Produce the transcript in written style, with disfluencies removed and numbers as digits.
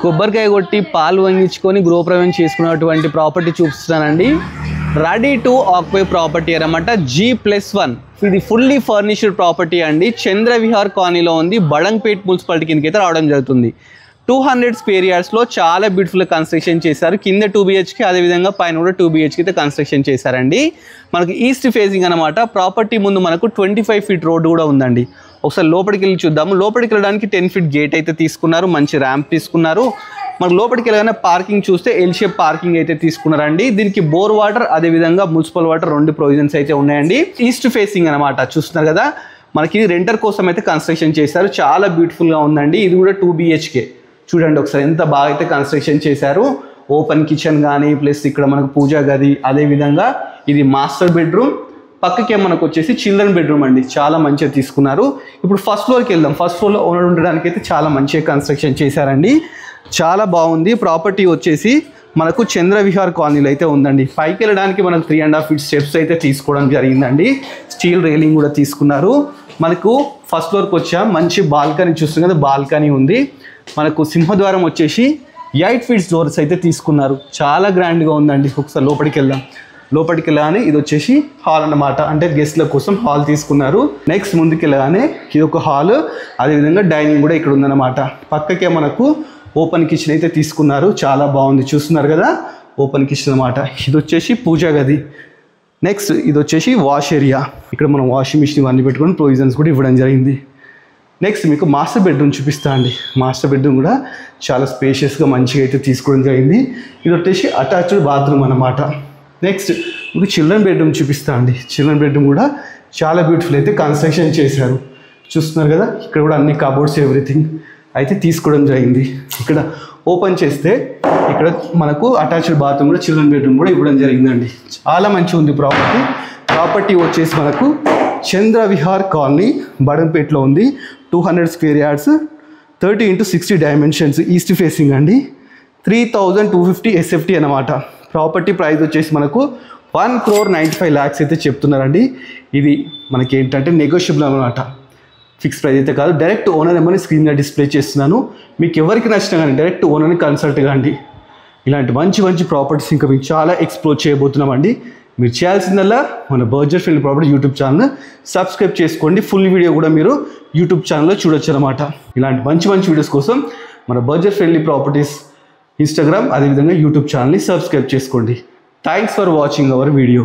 కొబ్బరికాయ కొట్టి పాలు వంగించుకొని గృహప్రవేశం చేసుకున్నటువంటి ప్రాపర్టీ చూపిస్తున్నానండి. రెడీ టు ఆక్యుపై ప్రాపర్టీ అన్నమాట. G+1 ఇది ఫుల్లీ ఫర్నిష్డ్ ప్రాపర్టీ అండి. చంద్రవిహార్ కాలనీలో ఉంది. బడంగ్పేట్ మున్సిపాలిటీ కిందకి అయితే రావడం జరుగుతుంది. 200 స్క్వేర్ యార్డ్స్లో చాలా బ్యూటిఫుల్ కన్స్ట్రక్షన్ చేశారు. కింద 2 BHK, అదేవిధంగా పైన కూడా 2 BHK అయితే కన్స్ట్రక్షన్ చేశారండి. మనకు ఈస్ట్ ఫేసింగ్ అనమాట. ప్రాపర్టీ ముందు మనకు 25 ఫీట్ రోడ్డు కూడా ఉందండి. ఒకసారి లోపలికి వెళ్ళి చూద్దాము. లోపలికి వెళ్ళడానికి 10 ఫీట్ గేట్ అయితే తీసుకున్నారు. మంచి ర్యాంప్ తీసుకున్నారు. మనకు లోపలికి వెళ్ళగానే పార్కింగ్ చూస్తే ఎల్ షేప్ పార్కింగ్ అయితే తీసుకున్నారండి. దీనికి బోర్ వాటర్, అదేవిధంగా మున్సిపల్ వాటర్ 2 ప్రొవిజన్స్ అయితే ఉన్నాయండి. ఈస్ట్ ఫేసింగ్ అనమాట. చూస్తున్నారు కదా, మనకి రెంటర్ కోసం అయితే కన్స్ట్రక్షన్ చేశారు. చాలా బ్యూటిఫుల్గా ఉందండి. ఇది కూడా 2 BHK. చూడండి ఒకసారి ఎంత బాగా అయితే కన్స్ట్రక్షన్ చేశారు. ఓపెన్ కిచెన్ కానీ, ప్లస్ ఇక్కడ మనకు పూజా గది, అదేవిధంగా ఇది మాస్టర్ బెడ్రూమ్. పక్కకే మనకు వచ్చేసి చిల్డ్రన్ బెడ్రూమ్ అండి. చాలా మంచిగా తీసుకున్నారు. ఇప్పుడు ఫస్ట్ ఫ్లోర్కి వెళ్దాం. ఫస్ట్ ఫ్లోర్లో ఓనర్ ఉండడానికి అయితే చాలా మంచిగా కన్స్ట్రక్షన్ చేశారండి. చాలా బాగుంది. ప్రాపర్టీ వచ్చేసి మనకు చంద్రవిహార్ కాలనీలో అయితే ఉందండి. పైకి వెళ్ళడానికి మనకు 3.5 ఫీట్ స్టెప్స్ అయితే తీసుకోవడం జరిగిందండి. స్టీల్ రైలింగ్ కూడా తీసుకున్నారు. మనకు ఫస్ట్ ఫ్లోర్కి వచ్చాం. మంచి బాల్కనీ చూస్తుంది కదా, బాల్కనీ ఉంది. మనకు సింహద్వారం వచ్చేసి 8 ఫీట్స్ డోర్స్ అయితే తీసుకున్నారు. చాలా గ్రాండ్గా ఉందండి. ఒకసారి లోపలికి వెళ్దాం. లోపలికి వెళ్ళగానే ఇది వచ్చేసి హాల్ అన్నమాట. అంటే గెస్ట్ల కోసం హాల్ తీసుకున్నారు. నెక్స్ట్ ముందుకు వెళ్ళగానే ఇది ఒక హాల్, అదేవిధంగా డైనింగ్ కూడా ఇక్కడ ఉందన్నమాట. పక్కకే మనకు ఓపెన్ కిచెన్ అయితే తీసుకున్నారు. చాలా బాగుంది. చూస్తున్నారు కదా, ఓపెన్ కిచెన్ అన్నమాట. ఇది వచ్చేసి పూజా గది. నెక్స్ట్ ఇది వచ్చేసి వాష్ ఏరియా. ఇక్కడ మనం వాషింగ్ మిషన్ ఇవన్నీ పెట్టుకొని ప్రొవిజన్స్ కూడా ఇవ్వడం జరిగింది. నెక్స్ట్ మీకు మాస్టర్ బెడ్రూమ్ చూపిస్తా అండి. మాస్టర్ బెడ్రూమ్ కూడా చాలా స్పేషియస్గా మంచిగా అయితే తీసుకోవడం జరిగింది. ఇది వచ్చేసి అటాచ్డ్ బాత్రూమ్ అన్నమాట. నెక్స్ట్ మీకు చిల్డ్రన్ బెడ్రూమ్ చూపిస్తా అండి. చిల్డ్రన్ బెడ్రూమ్ కూడా చాలా బ్యూటిఫుల్ అయితే కన్స్ట్రక్షన్ చేశారు. చూస్తున్నారు కదా, ఇక్కడ కూడా అన్ని కబోర్డ్స్ ఎవ్రీథింగ్ అయితే తీసుకోవడం జరిగింది. ఇక్కడ ఓపెన్ చేస్తే ఇక్కడ మనకు అటాచ్డ్ బాత్రూమ్ కూడా, చిల్డ్రన్ బెడ్రూమ్ కూడా ఇవ్వడం జరిగిందండి. చాలా మంచిగా ఉంది ప్రాపర్టీ. ప్రాపర్టీ వచ్చేసి మనకు చంద్రవిహార్ కాలనీ బడంపేట్లో ఉంది. 200 square yards, 30x60 dimensions, east facing అండి. 3250 SFT అనమాట. ప్రాపర్టీ ప్రైస్ వచ్చేసి మనకు 1,95 lakhs అయితే చెప్తున్నారండి. ఇది మనకి ఏంటంటే నెగోషియబుల్ అనమాట. ఫిక్స్ ప్రైస్ అయితే కాదు. డైరెక్ట్ ఓనర్ ఏమని స్క్రీన్గా డిస్ప్లే చేస్తున్నాను. మీకు ఎవరికి నచ్చినా కానీ డైరెక్ట్ ఓనర్ని కన్సల్ట్ కాండి. ఇలాంటి మంచి మంచి ప్రాపర్టీస్ ఇంకా మీకు చాలా ఎక్స్ప్లోర్ చేయబోతున్నామండి. మీరు చేయాల్సిందల్లా మన budget friendly property YouTube channel subscribe చేసుకోండి. ఫుల్ వీడియో కూడా మీరు యూట్యూబ్ ఛానల్లో చూడొచ్చు అనమాట. ఇలాంటి మంచి మంచి వీడియోస్ కోసం మన బడ్జెట్ ఫ్రెండ్లీ ప్రాపర్టీస్ ఇన్స్టాగ్రామ్, అదేవిధంగా యూట్యూబ్ ఛానల్ని సబ్స్క్రైబ్ చేసుకోండి. Thanks for watching our video.